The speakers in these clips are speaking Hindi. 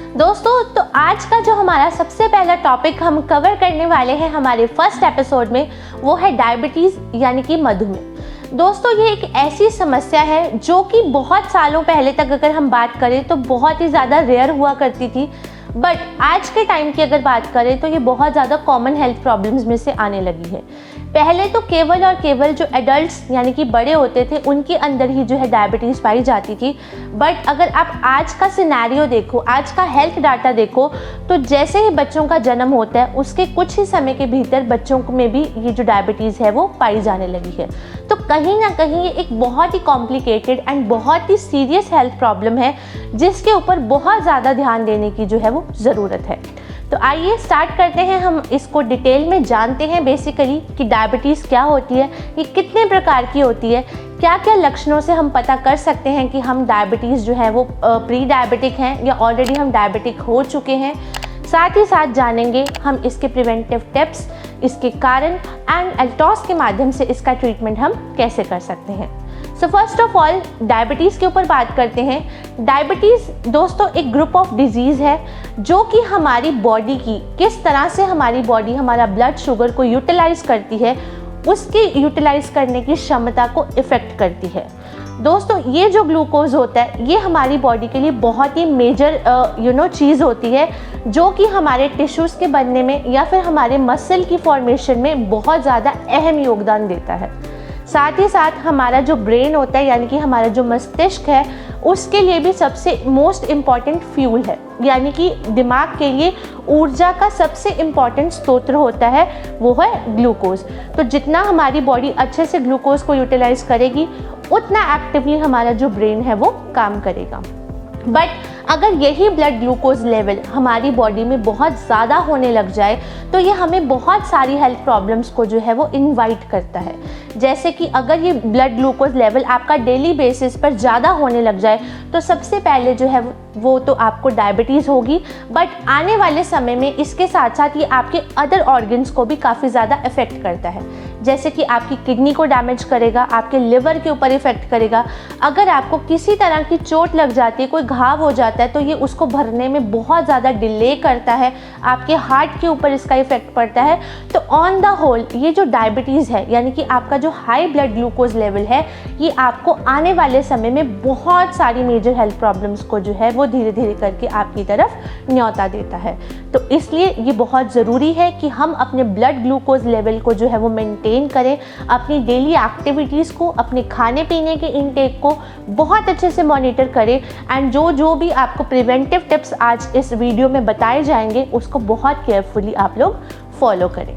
दोस्तों, तो आज का जो हमारा सबसे पहला टॉपिक हम कवर करने वाले हैं हमारे फर्स्ट एपिसोड में, वो है डायबिटीज़ यानी कि मधुमेह। दोस्तों, ये एक ऐसी समस्या है जो कि बहुत सालों पहले तक अगर हम बात करें तो बहुत ही ज़्यादा रेयर हुआ करती थी, बट आज के टाइम की अगर बात करें तो ये बहुत ज़्यादा कॉमन हेल्थ प्रॉब्लम्स में से आने लगी है। पहले तो केवल और केवल जो एडल्ट्स यानी कि बड़े होते थे उनके अंदर ही जो है डायबिटीज़ पाई जाती थी, बट अगर आप आज का सिनेरियो देखो, आज का हेल्थ डाटा देखो, तो जैसे ही बच्चों का जन्म होता है उसके कुछ ही समय के भीतर बच्चों में भी ये जो डायबिटीज़ है वो पाई जाने लगी है। तो कहीं ना कहीं ये एक बहुत ही कॉम्प्लिकेटेड एंड बहुत ही सीरियस हेल्थ प्रॉब्लम है जिसके ऊपर बहुत ज़्यादा ध्यान देने की जो है वो ज़रूरत है। तो आइए स्टार्ट करते हैं, हम इसको डिटेल में जानते हैं बेसिकली कि डायबिटीज़ क्या होती है, ये कितने प्रकार की होती है, क्या क्या लक्षणों से हम पता कर सकते हैं कि हम डायबिटीज़ जो है वो प्री डायबिटिक हैं या ऑलरेडी हम डायबिटिक हो चुके हैं। साथ ही साथ जानेंगे हम इसके प्रिवेंटिव टिप्स, इसके कारण एंड एल्टॉस के माध्यम से इसका ट्रीटमेंट हम कैसे कर सकते हैं। So first of all diabetes के ऊपर बात करते हैं। डायबिटीज़ दोस्तों एक ग्रुप ऑफ डिजीज़ है जो कि हमारी बॉडी की किस तरह से हमारी बॉडी हमारा ब्लड शुगर को यूटिलाइज करती है, उसकी यूटिलाइज करने की क्षमता को इफ़ेक्ट करती है। दोस्तों, ये जो ग्लूकोज होता है ये हमारी बॉडी के लिए बहुत ही मेजर चीज़ होती है जो कि हमारे टिश्यूज़ के बनने में या फिर हमारे मसल की फॉर्मेशन में बहुत ज़्यादा अहम योगदान देता है। साथ ही साथ हमारा जो ब्रेन होता है यानी कि हमारा जो मस्तिष्क है उसके लिए भी सबसे मोस्ट इम्पॉर्टेंट फ्यूल है, यानी कि दिमाग के लिए ऊर्जा का सबसे इम्पॉर्टेंट स्रोत होता है वो है ग्लूकोज। तो जितना हमारी बॉडी अच्छे से ग्लूकोज को यूटिलाइज करेगी उतना एक्टिवली हमारा जो ब्रेन है वो काम करेगा। बट अगर यही ब्लड ग्लूकोज लेवल हमारी बॉडी में बहुत ज़्यादा होने लग जाए तो ये हमें बहुत सारी हेल्थ प्रॉब्लम्स को जो है वो इनवाइट करता है। जैसे कि अगर ये ब्लड ग्लूकोज लेवल आपका डेली बेसिस पर ज़्यादा होने लग जाए तो सबसे पहले जो है वो तो आपको डायबिटीज़ होगी, बट आने वाले समय में इसके साथ साथ ये आपके अदर ऑर्गन्स को भी काफ़ी ज़्यादा इफ़ेक्ट करता है। जैसे कि आपकी किडनी को डैमेज करेगा, आपके लिवर के ऊपर इफ़ेक्ट करेगा। अगर आपको किसी तरह की चोट लग जाती है, कोई घाव हो जाता है, तो ये उसको भरने में बहुत ज़्यादा डिले करता है, आपके हार्ट के ऊपर इसका इफ़ेक्ट पड़ता है। तो ऑन द होल ये जो डायबिटीज़ है यानी कि आपका जो हाई ब्लड ग्लूकोज लेवल है ये आपको आने वाले समय में बहुत सारी मेजर हेल्थ प्रॉब्लम्स को जो है वो धीरे धीरे करके आपकी तरफ न्योता देता है। तो इसलिए ये बहुत ज़रूरी है कि हम अपने ब्लड ग्लूकोज लेवल को जो है वो मेंटेन करें, अपनी डेली एक्टिविटीज़ को, अपने खाने पीने के इनटेक को बहुत अच्छे से मॉनिटर करें एंड जो भी आपको प्रिवेंटिव टिप्स आज इस वीडियो में बताए जाएंगे उसको बहुत केयरफुली आप लोग फॉलो करें।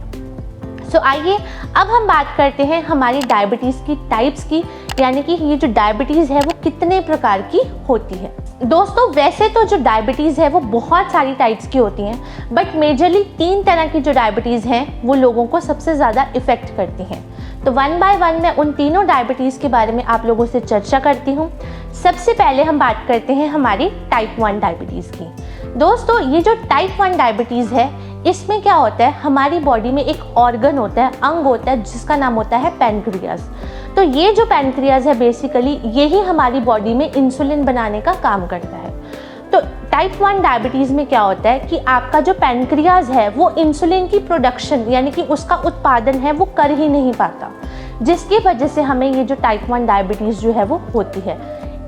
सो आइए अब हम बात करते हैं हमारी डायबिटीज़ की टाइप्स की, यानी कि ये जो डायबिटीज़ है वो कितने प्रकार की होती है। दोस्तों, वैसे तो जो डायबिटीज़ है वो बहुत सारी टाइप्स की होती हैं, बट मेजरली 3 तरह की जो डायबिटीज़ हैं वो लोगों को सबसे ज़्यादा इफ़ेक्ट करती हैं। तो वन बाय वन मैं उन तीनों डायबिटीज़ के बारे में आप लोगों से चर्चा करती हूँ। सबसे पहले हम बात करते हैं हमारी टाइप 1 डायबिटीज़ की। दोस्तों, ये जो टाइप 1 डायबिटीज़ है इसमें क्या होता है, हमारी बॉडी में एक ऑर्गन होता है, अंग होता है जिसका नाम होता है पैनक्रियाज। तो ये जो पैनक्रियाज है बेसिकली यही हमारी बॉडी में इंसुलिन बनाने का काम करता है। तो टाइप 1 डायबिटीज़ में क्या होता है कि आपका जो पैनक्रियाज है वो इंसुलिन की प्रोडक्शन यानी कि उसका उत्पादन है वो कर ही नहीं पाता, जिसकी वजह से हमें ये जो टाइप 1 डायबिटीज़ जो है वो होती है।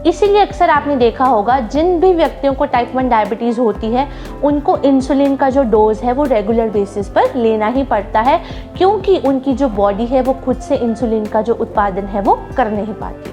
इसीलिए अक्सर आपने देखा होगा जिन भी व्यक्तियों को टाइप 1 डायबिटीज़ होती है उनको इंसुलिन का जो डोज है वो रेगुलर बेसिस पर लेना ही पड़ता है, क्योंकि उनकी जो बॉडी है वो खुद से इंसुलिन का जो उत्पादन है वो कर नहीं पाती।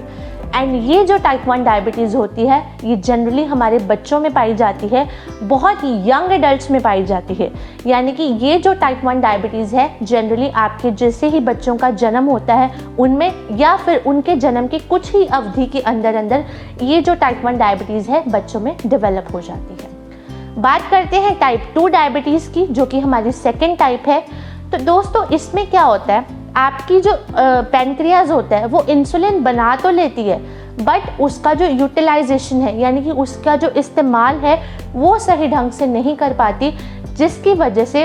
एंड ये जो टाइप 1 डायबिटीज़ होती है ये जनरली हमारे बच्चों में पाई जाती है, बहुत ही यंग एडल्ट्स में पाई जाती है। यानी कि ये जो टाइप 1 डायबिटीज़ है जनरली आपके जैसे ही बच्चों का जन्म होता है उनमें या फिर उनके जन्म के कुछ ही अवधि के अंदर अंदर ये जो टाइप 1 डायबिटीज़ है बच्चों में डेवलप हो जाती है। बात करते हैं टाइप 2 डायबिटीज़ की, जो कि हमारी सेकेंड टाइप है। तो दोस्तों, इसमें क्या होता है, आपकी जो पैनक्रियाज होता है वो इंसुलिन बना तो लेती है, बट उसका जो यूटिलाइजेशन है यानी कि उसका जो इस्तेमाल है वो सही ढंग से नहीं कर पाती, जिसकी वजह से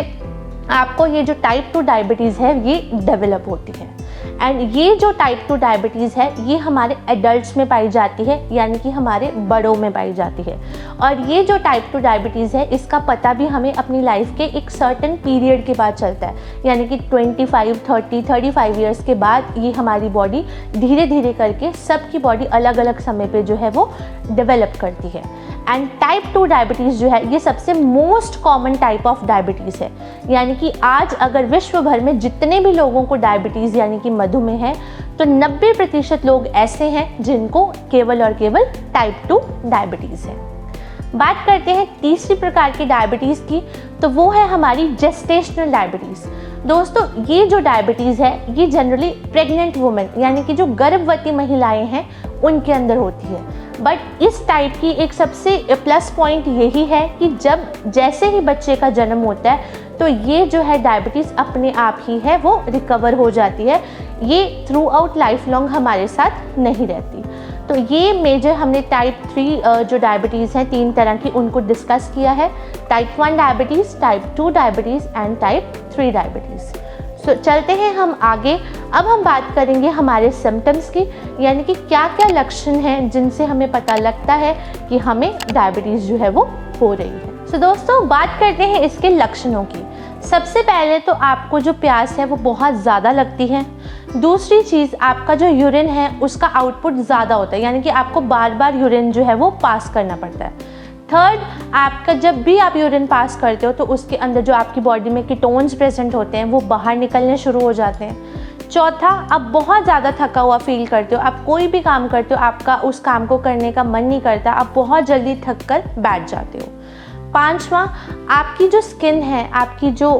आपको ये जो टाइप 2 डायबिटीज़ है ये डेवलप होती है। एंड ये जो टाइप 2 डायबिटीज़ है ये हमारे एडल्ट्स में पाई जाती है, यानी कि हमारे बड़ों में पाई जाती है। और ये जो टाइप 2 डायबिटीज़ है इसका पता भी हमें अपनी लाइफ के एक सर्टेन पीरियड के बाद चलता है, यानी कि 25, 30, 35 ईयर्स के बाद ये हमारी बॉडी धीरे धीरे करके सबकी बॉडी अलग अलग समय पे जो है वो डेवलप करती है। एंड टाइप 2 डायबिटीज़ जो है ये सबसे most common type of diabetes है, यानी कि आज अगर विश्व भर में जितने भी लोगों को डायबिटीज़ यानी कि मधुमेह है तो 90% लोग ऐसे हैं जिनको केवल और केवल टाइप 2 डायबिटीज़ है। बात करते हैं तीसरी प्रकार की डायबिटीज़ की, तो वो है हमारी जेस्टेशनल डायबिटीज़। दोस्तों ये जो डायबिटीज़ है ये जनरली प्रेग्नेंट वुमेन यानी कि जो गर्भवती महिलाएं हैं उनके अंदर होती है। बट इस टाइप की एक सबसे प्लस पॉइंट यही है कि जब जैसे ही बच्चे का जन्म होता है तो ये जो है डायबिटीज़ अपने आप ही है वो रिकवर हो जाती है, ये थ्रू आउट लाइफ लॉन्ग हमारे साथ नहीं रहती। तो ये मेजर हमने टाइप 3 जो डायबिटीज़ हैं 3 तरह की उनको डिस्कस किया है, type 1 diabetes, type 2 diabetes and type 3 diabetes. So चलते हैं हम आगे। अब हम बात करेंगे हमारे सिम्टम्स की, यानी कि क्या क्या लक्षण हैं जिनसे हमें पता लगता है कि हमें डायबिटीज़ जो है वो हो रही है। सो दोस्तों बात करते हैं इसके लक्षणों की। सबसे पहले तो आपको जो प्यास है वो बहुत ज़्यादा लगती है। दूसरी चीज़, आपका जो यूरिन है उसका आउटपुट ज़्यादा होता है, यानी कि आपको बार बार यूरिन जो है वो पास करना पड़ता है। थर्ड, आपका जब भी आप यूरिन पास करते हो तो उसके अंदर जो आपकी बॉडी में कीटोन्स प्रेजेंट होते हैं वो बाहर निकलने शुरू हो जाते हैं। चौथा, आप बहुत ज़्यादा थका हुआ फील करते हो, आप कोई भी काम करते हो आपका उस काम को करने का मन नहीं करता, आप बहुत जल्दी थक कर बैठ जाते हो। पांचवा, आपकी जो स्किन है, आपकी जो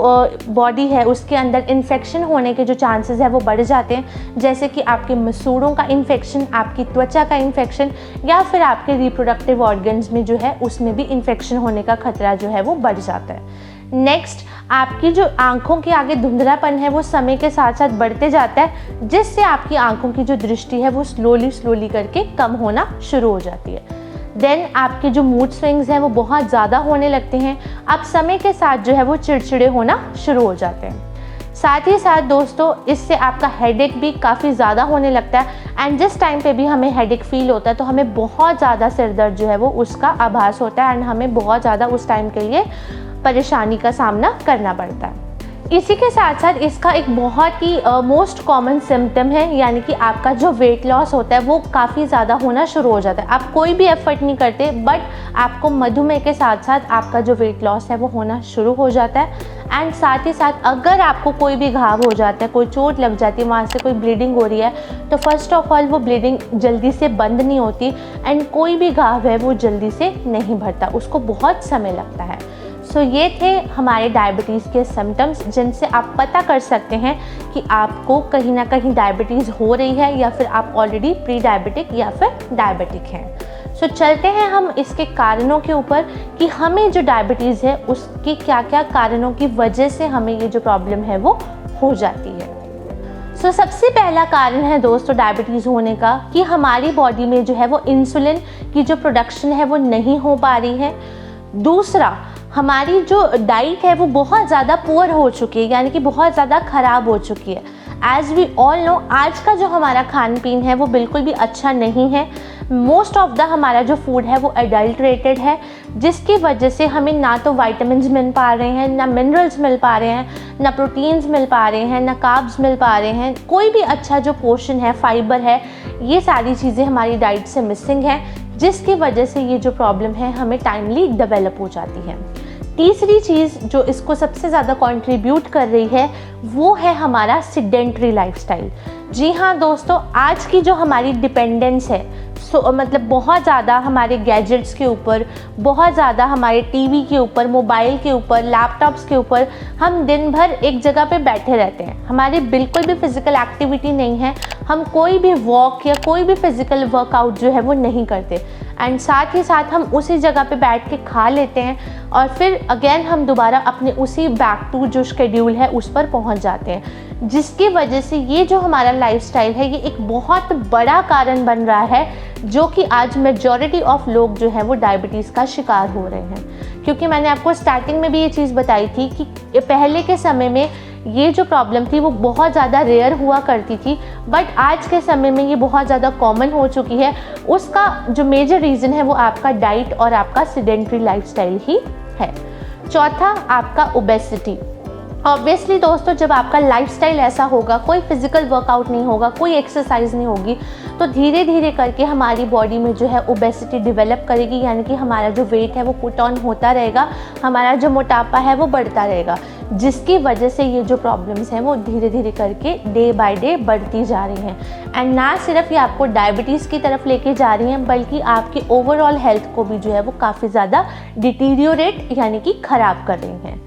बॉडी है उसके अंदर इन्फेक्शन होने के जो चांसेस है वो बढ़ जाते हैं, जैसे कि आपके मसूड़ों का इन्फेक्शन, आपकी त्वचा का इन्फेक्शन या फिर आपके रिप्रोडक्टिव ऑर्गन्स में जो है उसमें भी इन्फेक्शन होने का खतरा जो है वो बढ़ जाता है। नेक्स्ट, आपकी जो आंखों के आगे धुंधलापन है वो समय के साथ साथ बढ़ते जाता है, जिससे आपकी आंखों की जो दृष्टि है वो स्लोली करके कम होना शुरू हो जाती है। देन आपके जो मूड स्विंग्स हैं वो बहुत ज़्यादा होने लगते हैं, आप समय के साथ जो है वो चिड़चिड़े होना शुरू हो जाते हैं। साथ ही साथ दोस्तों इससे आपका हेडेक भी काफ़ी ज़्यादा होने लगता है, एंड जिस टाइम पे भी हमें हेडेक फील होता है तो हमें बहुत ज़्यादा सिर दर्द जो है वो उसका आभास होता है, एंड हमें बहुत ज़्यादा उस टाइम के लिए परेशानी का सामना करना पड़ता है। इसी के साथ साथ इसका एक बहुत ही मोस्ट कॉमन सिम्टम है, यानी कि आपका जो वेट लॉस होता है वो काफ़ी ज़्यादा होना शुरू हो जाता है। आप कोई भी एफर्ट नहीं करते बट आपको मधुमेह के साथ साथ आपका जो वेट लॉस है वो होना शुरू हो जाता है। एंड साथ ही साथ अगर आपको कोई भी घाव हो जाता है, कोई चोट लग जाती है, वहाँ से कोई ब्लीडिंग हो रही है, तो फर्स्ट ऑफ ऑल वो ब्लीडिंग जल्दी से बंद नहीं होती, एंड कोई भी घाव है वो जल्दी से नहीं भरता, उसको बहुत समय लगता है। सो ये थे हमारे डायबिटीज़ के सिम्टम्स जिनसे आप पता कर सकते हैं कि आपको कहीं ना कहीं डायबिटीज़ हो रही है या फिर आप ऑलरेडी प्री डायबिटिक या फिर डायबिटिक हैं। सो चलते हैं हम इसके कारणों के ऊपर कि हमें जो डायबिटीज़ है उसके क्या क्या कारणों की वजह से हमें ये जो प्रॉब्लम है वो हो जाती है। सो सबसे पहला कारण है दोस्तों डायबिटीज़ होने का कि हमारी बॉडी में जो है वो इंसुलिन की जो प्रोडक्शन है वो नहीं हो पा रही है। दूसरा, हमारी जो डाइट है वो बहुत ज़्यादा पुअर हो चुकी है, यानी कि बहुत ज़्यादा ख़राब हो चुकी है। एज़ वी ऑल नो आज का जो हमारा खान पीन है वो बिल्कुल भी अच्छा नहीं है। मोस्ट ऑफ द हमारा जो फूड है वो एडल्ट्रेटेड है, जिसकी वजह से हमें ना तो वाइटामिन्स मिल पा रहे हैं, ना मिनरल्स मिल पा रहे हैं, ना प्रोटीन्स मिल पा रहे हैं, ना कार्ब्स मिल पा रहे हैं, कोई भी अच्छा जो पोर्शन है, फाइबर है, ये सारी चीज़ें हमारी डाइट से मिसिंग है, जिसकी वजह से ये जो प्रॉब्लम है हमें टाइमली डेवलप हो जाती है। तीसरी चीज़ जो इसको सबसे ज़्यादा कंट्रीब्यूट कर रही है वो है हमारा सिडेंट्री लाइफस्टाइल। जी हाँ दोस्तों, आज की जो हमारी डिपेंडेंस है मतलब बहुत ज़्यादा हमारे गैजेट्स के ऊपर, बहुत ज़्यादा हमारे टीवी के ऊपर, मोबाइल के ऊपर, लैपटॉप्स के ऊपर, हम दिन भर एक जगह पे बैठे रहते हैं, हमारी बिल्कुल भी फिज़िकल एक्टिविटी नहीं है, हम कोई भी वॉक या कोई भी फिज़िकल वर्कआउट जो है वो नहीं करते, एंड साथ ही साथ हम उसी जगह पे बैठ के खा लेते हैं और फिर अगेन हम दोबारा अपने उसी बैक टू जो शेड्यूल है उस पर पहुंच जाते हैं, जिसकी वजह से ये जो हमारा लाइफस्टाइल है ये एक बहुत बड़ा कारण बन रहा है जो कि आज मेजॉरिटी ऑफ लोग जो है वो डायबिटीज़ का शिकार हो रहे हैं। क्योंकि मैंने आपको स्टार्टिंग में भी ये चीज़ बताई थी कि पहले के समय में ये जो प्रॉब्लम थी वो बहुत ज़्यादा रेयर हुआ करती थी, बट आज के समय में ये बहुत ज़्यादा कॉमन हो चुकी है। उसका जो मेजर रीज़न है वो आपका डाइट और आपका सेडेंट्री लाइफस्टाइल ही है। चौथा, आपका ओबेसिटी। ऑब्वियसली दोस्तों, जब आपका लाइफस्टाइल ऐसा होगा, कोई फिजिकल वर्कआउट नहीं होगा, कोई एक्सरसाइज नहीं होगी, तो धीरे धीरे करके हमारी बॉडी में जो है ओबेसिटी डेवलप करेगी, यानी कि हमारा जो वेट है वो पुट ऑन होता रहेगा, हमारा जो मोटापा है वो बढ़ता रहेगा, जिसकी वजह से ये जो प्रॉब्लम्स हैं वो धीरे धीरे करके डे बाय डे बढ़ती जा रही हैं। एंड ना सिर्फ ये आपको डायबिटीज़ की तरफ लेके जा रही हैं, बल्कि आपकी ओवरऑल हेल्थ को भी जो है वो काफ़ी ज़्यादा डिटीरियोरेट यानी कि ख़राब कर रही हैं।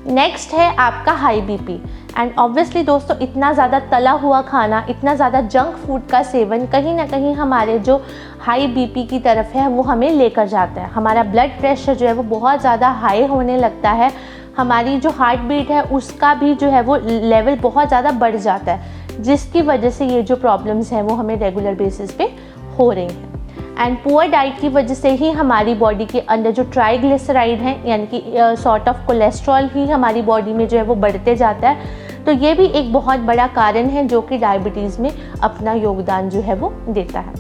नेक्स्ट है आपका हाई बीपी। एंड ऑब्वियसली दोस्तों, इतना ज़्यादा तला हुआ खाना, इतना ज़्यादा जंक फूड का सेवन कहीं ना कहीं हमारे जो हाई बीपी की तरफ है वो हमें लेकर जाता है। हमारा ब्लड प्रेशर जो है वो बहुत ज़्यादा हाई होने लगता है, हमारी जो हार्ट बीट है उसका भी जो है वो लेवल बहुत ज़्यादा बढ़ जाता है, जिसकी वजह से ये जो प्रॉब्लम्स हैं वो हमें रेगुलर बेसिस पे हो रही हैं। एंड पुअर डाइट की वजह से ही हमारी बॉडी के अंदर जो ट्राइग्लिसराइड हैं, यानी कि सॉर्ट ऑफ कोलेस्ट्रॉल ही हमारी बॉडी में जो है वो बढ़ते जाता है। तो ये भी एक बहुत बड़ा कारण है जो कि डायबिटीज़ में अपना योगदान जो है वो देता है।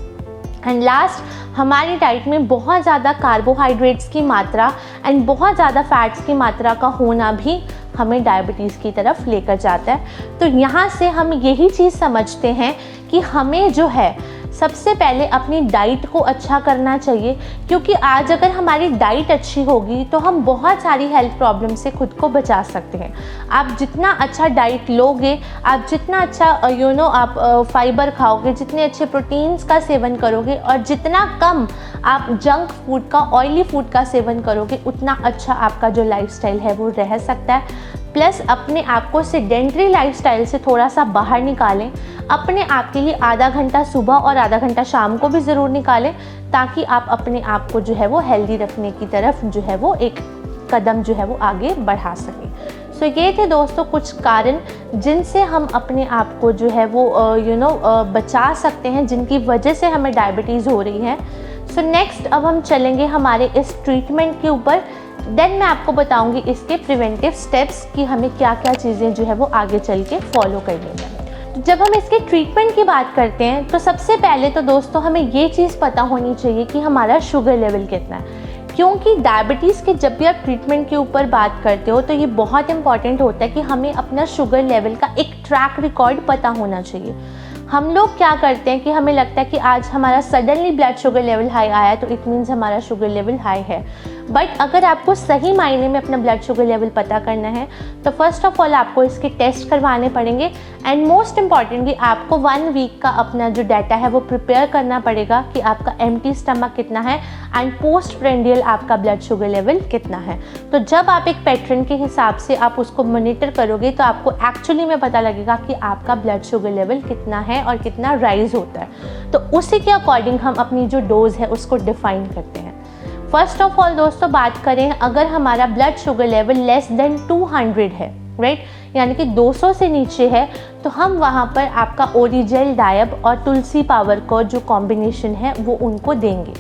एंड लास्ट, हमारी डाइट में बहुत ज़्यादा कार्बोहाइड्रेट्स की मात्रा एंड बहुत ज़्यादा फैट्स की मात्रा का होना भी हमें डायबिटीज़ की तरफ लेकर जाता है। तो यहाँ से हम यही चीज़ समझते हैं कि हमें जो है सबसे पहले अपनी डाइट को अच्छा करना चाहिए, क्योंकि आज अगर हमारी डाइट अच्छी होगी तो हम बहुत सारी हेल्थ प्रॉब्लम से खुद को बचा सकते हैं। आप जितना अच्छा डाइट लोगे, आप जितना अच्छा आप फाइबर खाओगे, जितने अच्छे प्रोटीन्स का सेवन करोगे और जितना कम आप जंक फूड का, ऑयली फूड का सेवन करोगे, उतना अच्छा आपका जो लाइफस्टाइल है वो रह सकता है। प्लस अपने आप को सेडेंट्री लाइफस्टाइल से थोड़ा सा बाहर निकालें, अपने आप के लिए आधा घंटा सुबह और आधा घंटा शाम को भी ज़रूर निकालें, ताकि आप अपने आप को जो है वो हेल्दी रखने की तरफ जो है वो एक कदम जो है वो आगे बढ़ा सकें। सो ये थे दोस्तों कुछ कारण जिनसे हम अपने आप को जो है वो बचा सकते हैं, जिनकी वजह से हमें डायबिटीज़ हो रही है। सो नेक्स्ट अब हम चलेंगे हमारे इस ट्रीटमेंट के ऊपर। देन मैं आपको बताऊंगी इसके प्रिवेंटिव स्टेप्स कि हमें क्या क्या चीज़ें जो है वो आगे चल के फॉलो करनी है। जब हम इसके ट्रीटमेंट की बात करते हैं तो सबसे पहले तो दोस्तों हमें ये चीज़ पता होनी चाहिए कि हमारा शुगर लेवल कितना है, क्योंकि डायबिटीज़ के जब भी आप ट्रीटमेंट के ऊपर बात करते हो तो ये बहुत इंपॉर्टेंट होता है कि हमें अपना शुगर लेवल का एक ट्रैक रिकॉर्ड पता होना चाहिए। हम लोग क्या करते हैं कि हमें लगता है कि आज हमारा suddenly blood sugar level high आया तो इट मीन्स हमारा शुगर लेवल हाई है, बट अगर आपको सही मायने में अपना ब्लड शुगर लेवल पता करना है तो फर्स्ट ऑफ ऑल आपको इसके टेस्ट करवाने पड़ेंगे। एंड मोस्ट इम्पॉर्टेंटली आपको 1 वीक का अपना जो डाटा है वो प्रिपेयर करना पड़ेगा कि आपका एम्प्टी स्टमक कितना है एंड पोस्ट प्रेंडियल आपका ब्लड शुगर लेवल कितना है। तो जब आप एक पैटर्न के हिसाब से आप उसको मॉनिटर करोगे तो आपको एक्चुअली में पता लगेगा कि आपका ब्लड शुगर लेवल कितना है और कितना राइज होता है। तो उसी के अकॉर्डिंग हम अपनी जो डोज है उसको डिफाइन करते हैं। फर्स्ट ऑफ ऑल दोस्तों बात करें, अगर हमारा blood sugar level less than 200 है, राइट, यानी कि 200 से नीचे है, तो हम वहाँ पर आपका ओरिजेल डायब और तुलसी पावर का जो कॉम्बिनेशन है वो उनको देंगे।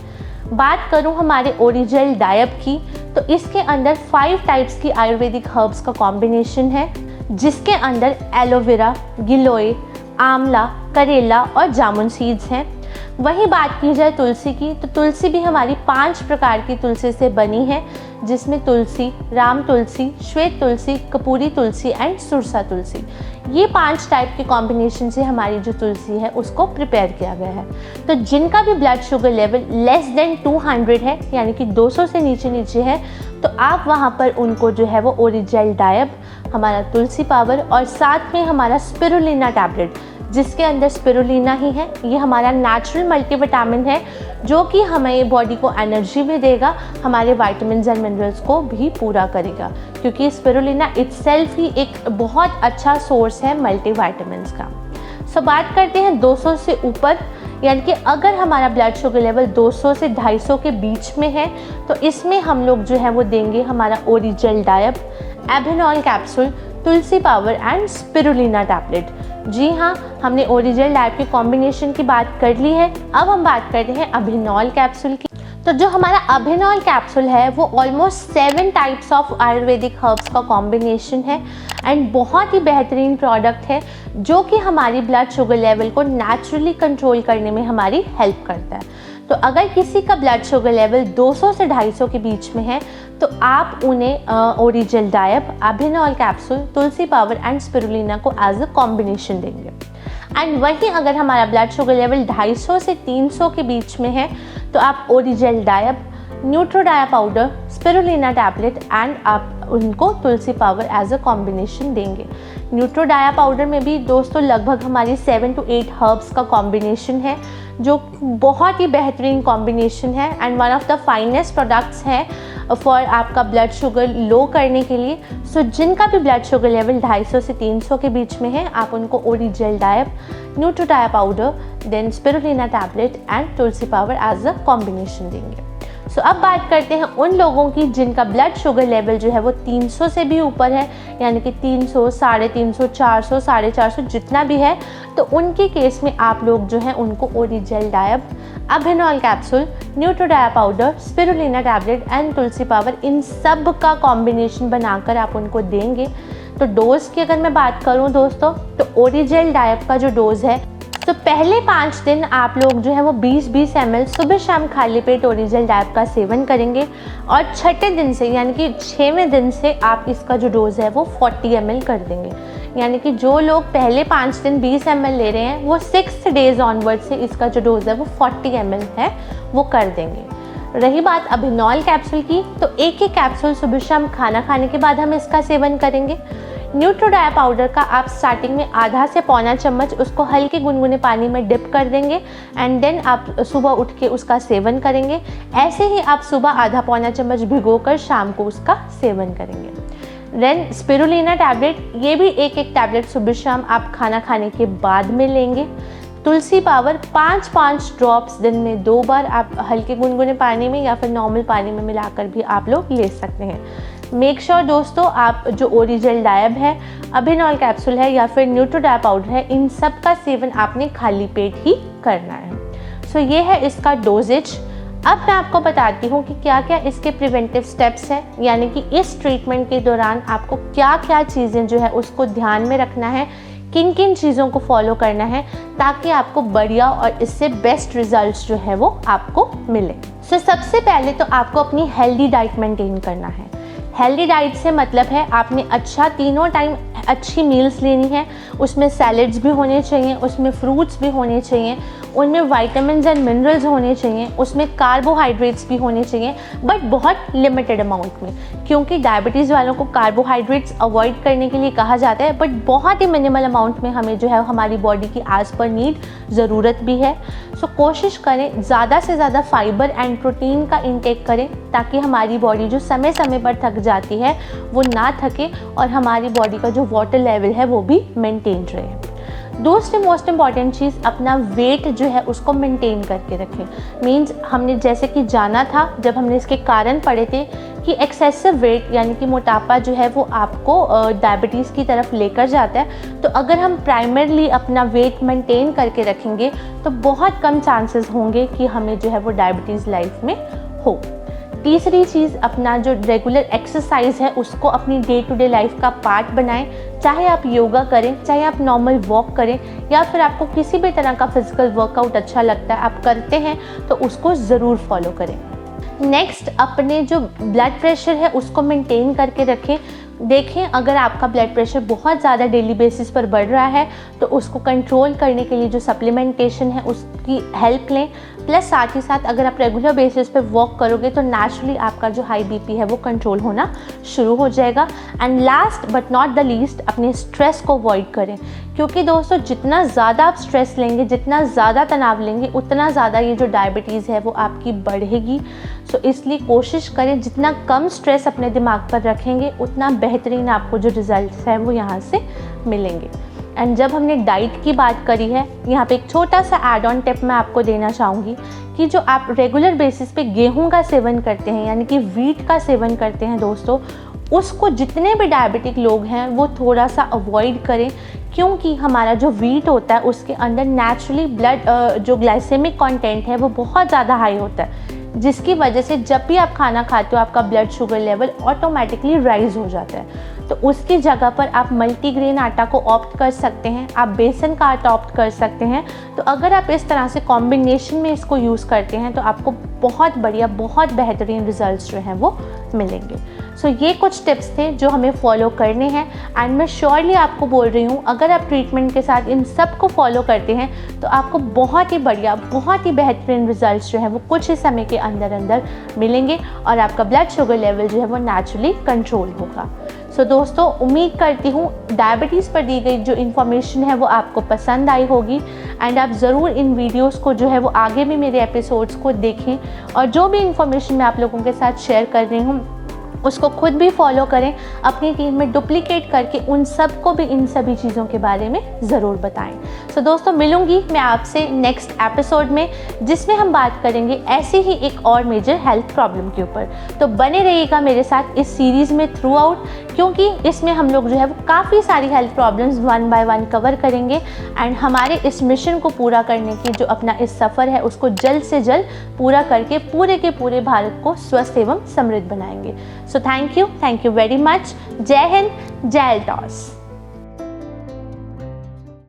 बात करूँ हमारे ओरिजेल डायब की, तो इसके अंदर 5 टाइप्स की आयुर्वेदिक हर्ब्स का कॉम्बिनेशन है, जिसके अंदर एलोवेरा, गिलोय, आंवला, करेला और जामुन सीड्स हैं। वहीं बात की जाए तुलसी की, तो तुलसी भी हमारी 5 प्रकार की तुलसी से बनी है, जिसमें तुलसी, राम तुलसी, श्वेत तुलसी, कपूरी तुलसी एंड सुरसा तुलसी, ये 5 टाइप के कॉम्बिनेशन से हमारी जो तुलसी है उसको प्रिपेयर किया गया है। तो जिनका भी blood sugar level less than 200 है, यानी कि 200 से नीचे है, तो आप वहाँ पर उनको जो है वो ओरिजेल डायब, हमारा तुलसी पावर और साथ में हमारा स्पिरुलिना टैबलेट, जिसके अंदर स्पिरुलिना ही है, ये हमारा नेचुरल मल्टीविटामिन है जो कि हमें बॉडी को एनर्जी भी देगा, हमारे विटामिन्स एंड मिनरल्स को भी पूरा करेगा, क्योंकि स्पिरुलिना इटसेल्फ ही एक बहुत अच्छा सोर्स है मल्टीविटामिन्स का। सो बात करते हैं 200 से ऊपर, यानी कि अगर हमारा ब्लड शुगर लेवल 200 से 250 के बीच में है तो इसमें हम लोग जो है वो देंगे हमारा ओरिजेल डायब, एभिनॉल capsule, Tulsi power and spirulina tablet. जी हाँ, हमने ओरिजिनल डायब के कॉम्बिनेशन की बात कर ली है। अब हम बात करते हैं अभिनॉल कैप्सूल की। तो जो हमारा अभिनॉल कैप्सूल है वो almost 7 types of Ayurvedic herbs का कॉम्बिनेशन है एंड बहुत ही बेहतरीन प्रोडक्ट है जो कि हमारी ब्लड शुगर लेवल को नेचुरली कंट्रोल करने में हमारी हेल्प करता है। तो अगर किसी का ब्लड शुगर लेवल 200 से 250 के बीच में है तो आप उन्हें ओरिजिल डायब, अभिनॉल capsule, Tulsi power and spirulina को एज अ कॉम्बिनेशन देंगे। एंड वहीं अगर हमारा ब्लड शुगर लेवल 250 से 300 के बीच में है तो आप ओरिजिल डायब, न्यूट्रोडाया पाउडर, स्पिरुलिना टैबलेट एंड आप उनको तुलसी पावर एज अ कॉम्बिनेशन देंगे। न्यूट्रोडाया पाउडर में भी दोस्तों लगभग हमारी 7 to 8 हर्ब्स का कॉम्बिनेशन है जो बहुत ही बेहतरीन कॉम्बिनेशन है and one of the finest products हैं फॉर आपका ब्लड शुगर लो करने के लिए। सो जिनका भी ब्लड शुगर लेवल 250 से 300 के बीच में है आप उनको ओरिजिल डायब, न्यूट्रोडाया powder, then spirulina tablet and Tulsi power as a combination देंगे। सो अब बात करते हैं उन लोगों की जिनका ब्लड शुगर लेवल जो है वो 300 से भी ऊपर है, यानी कि 300, 350, 400, 450 जितना भी है। तो उनके केस में आप लोग जो है उनको ओरिजिल डायब, अभिनॉल कैप्सूल, न्यूट्रोडाया powder, spirulina tablet and Tulsi power इन सब का कॉम्बिनेशन बनाकर आप उनको देंगे। तो डोज की अगर मैं बात करूं दोस्तों तो ओरिजिल डायब का जो डोज है तो पहले 5 दिन आप लोग जो है वो 20-20 ml सुबह शाम खाली पेट ओरिजिल डायब का सेवन करेंगे और छठे दिन से यानी कि 6वें दिन से आप इसका जो डोज है वो 40 ml कर देंगे। यानी कि जो लोग पहले 5 दिन 20 ml ले रहे हैं वो 6th डेज ऑनवर्ड से इसका जो डोज है वो 40 ml है वो कर देंगे। रही बात अभिनॉल कैप्सूल की तो एक कैप्सूल सुबह शाम खाना खाने के बाद हम इसका सेवन करेंगे। न्यूट्रोडाया पाउडर का आप स्टार्टिंग में आधा से पौना चम्मच उसको हल्के गुनगुने पानी में डिप कर देंगे एंड देन आप सुबह उठ के उसका सेवन करेंगे। ऐसे ही आप सुबह आधा पौना चम्मच भिगोकर शाम को उसका सेवन करेंगे। देन स्पिरुलिना टैबलेट, ये भी एक टैबलेट सुबह शाम आप खाना खाने के बाद में लेंगे। तुलसी पावर 5-5 ड्रॉप्स दिन में 2 बार आप हल्के गुनगुने पानी में या फिर नॉर्मल पानी में मिलाकर भी आप लोग ले सकते हैं। मेक श्योर दोस्तों आप जो ओरिजिल डायब है, अभिनॉल कैप्सूल है या फिर न्यूट्रोडाया पाउडर है, इन सब का सेवन आपने खाली पेट ही करना है। सो ये है इसका डोजेज। अब मैं आपको बताती हूँ कि क्या क्या इसके प्रिवेंटिव स्टेप्स हैं, यानी कि इस ट्रीटमेंट के दौरान आपको क्या क्या चीज़ें जो है उसको ध्यान में रखना है, किन किन चीज़ों को फॉलो करना है ताकि आपको बढ़िया और इससे बेस्ट रिजल्ट्स जो है वो आपको मिले। सो सबसे पहले तो आपको अपनी हेल्दी डाइट मेंटेन करना है। हेल्दी डाइट से मतलब है आपने अच्छा तीनों टाइम अच्छी मील्स लेनी है, उसमें सैलेड्स भी होने चाहिए, उसमें फ्रूट्स भी होने चाहिए, उनमें विटामिन्स एंड मिनरल्स होने चाहिए, उसमें कार्बोहाइड्रेट्स भी होने चाहिए बट बहुत लिमिटेड अमाउंट में, क्योंकि डायबिटीज़ वालों को कार्बोहाइड्रेट्स अवॉइड करने के लिए कहा जाता है बट बहुत ही मिनिमल अमाउंट में हमें जो है हमारी बॉडी की एज पर नीड ज़रूरत भी है। सो कोशिश करें ज़्यादा से ज़्यादा फाइबर एंड प्रोटीन का इंटेक करें ताकि हमारी बॉडी जो समय समय पर थक जाती है वो ना थके और हमारी बॉडी का जो वाटर लेवल है वो भी मेंटेन रहे। दूसरी मोस्ट इम्पॉर्टेंट चीज़ अपना वेट जो है उसको मेंटेन करके रखें। मींस हमने जैसे कि जाना था जब हमने इसके कारण पढ़े थे कि एक्सेसिव वेट यानी कि मोटापा जो है वो आपको डायबिटीज़ की तरफ लेकर जाता है। तो अगर हम प्राइमरली अपना वेट मेंटेन करके रखेंगे तो बहुत कम चांसेस होंगे कि हमें जो है वो डायबिटीज़ लाइफ में हो। तीसरी चीज़ अपना जो रेगुलर एक्सरसाइज है उसको अपनी डे टू डे लाइफ का पार्ट बनाएं। चाहे आप योगा करें, चाहे आप नॉर्मल वॉक करें या फिर आपको किसी भी तरह का फिजिकल वर्कआउट अच्छा लगता है आप करते हैं तो उसको ज़रूर फॉलो करें। नेक्स्ट अपने जो ब्लड प्रेशर है उसको मेंटेन करके रखें। देखें अगर आपका ब्लड प्रेशर बहुत ज़्यादा डेली बेसिस पर बढ़ रहा है तो उसको कंट्रोल करने के लिए जो सप्लीमेंटेशन है उसकी हेल्प लें। प्लस साथ ही साथ अगर आप रेगुलर बेसिस पे वॉक करोगे तो नेचुरली आपका जो हाई बीपी है वो कंट्रोल होना शुरू हो जाएगा। And last but not the least अपने स्ट्रेस को अवॉइड करें, क्योंकि दोस्तों जितना ज़्यादा आप स्ट्रेस लेंगे, जितना ज़्यादा तनाव लेंगे, उतना ज़्यादा ये जो डायबिटीज़ है वो आपकी बढ़ेगी। सो इसलिए कोशिश करें जितना कम स्ट्रेस अपने दिमाग पर रखेंगे उतना बेहतरीन आपको जो रिजल्ट्स हैं वो यहाँ से मिलेंगे। एंड जब हमने डाइट की बात करी है, यहाँ पे एक छोटा सा एड ऑन टिप मैं आपको देना चाहूँगी कि जो आप रेगुलर बेसिस पे गेहूं का सेवन करते हैं यानी कि व्हीट का सेवन करते हैं दोस्तों, उसको जितने भी डायबिटिक लोग हैं वो थोड़ा सा अवॉइड करें, क्योंकि हमारा जो व्हीट होता है उसके अंदर नेचुरली ब्लड जो ग्लाइसेमिक कंटेंट है वो बहुत ज़्यादा हाई होता है। जिसकी वजह से जब भी आप खाना खाते हो आपका blood sugar level automatically rise हो जाता है। तो उसकी जगह पर आप मल्टीग्रेन आटा को ऑप्ट कर सकते हैं, आप बेसन का आटा ऑप्ट कर सकते हैं। तो अगर आप इस तरह से कॉम्बिनेशन में इसको यूज़ करते हैं तो आपको बहुत बढ़िया, बहुत बेहतरीन रिजल्ट्स जो हैं वो मिलेंगे। सो ये कुछ टिप्स थे जो हमें फॉलो करने हैं एंड मैं श्योरली आपको बोल रही हूँ, अगर आप ट्रीटमेंट के साथ इन सब को फॉलो करते हैं तो आपको बहुत ही बढ़िया, बहुत ही बेहतरीन रिजल्ट्स जो हैं वो कुछ ही समय के अंदर अंदर मिलेंगे और आपका ब्लड शुगर लेवल जो है वो नेचुरली कंट्रोल होगा। सो दोस्तों, उम्मीद करती हूँ डायबिटीज़ पर दी गई जो इन्फॉर्मेशन है वो आपको पसंद आई होगी एंड आप ज़रूर इन वीडियोस को जो है वो आगे भी मेरे एपिसोड्स को देखें और जो भी इन्फॉर्मेशन मैं आप लोगों के साथ शेयर कर रही हूँ उसको खुद भी फॉलो करें, अपनी टीम में डुप्लीकेट करके उन सबको भी इन सभी चीज़ों के बारे में ज़रूर बताएं। सो दोस्तों, मिलूंगी मैं आपसे नेक्स्ट एपिसोड में जिसमें हम बात करेंगे ऐसे ही एक और मेजर हेल्थ प्रॉब्लम के ऊपर। तो बने रहिएगा मेरे साथ इस सीरीज़ में थ्रू आउट, क्योंकि इसमें हम लोग जो है वो काफ़ी सारी health problems one by one cover करेंगे एंड हमारे इस मिशन को पूरा करने की जो अपना इस सफ़र है उसको जल्द से जल्द पूरा करके पूरे के पूरे भारत को स्वस्थ एवं समृद्ध बनाएंगे। So thank you very much. जय हिंद, जय एल्टॉस।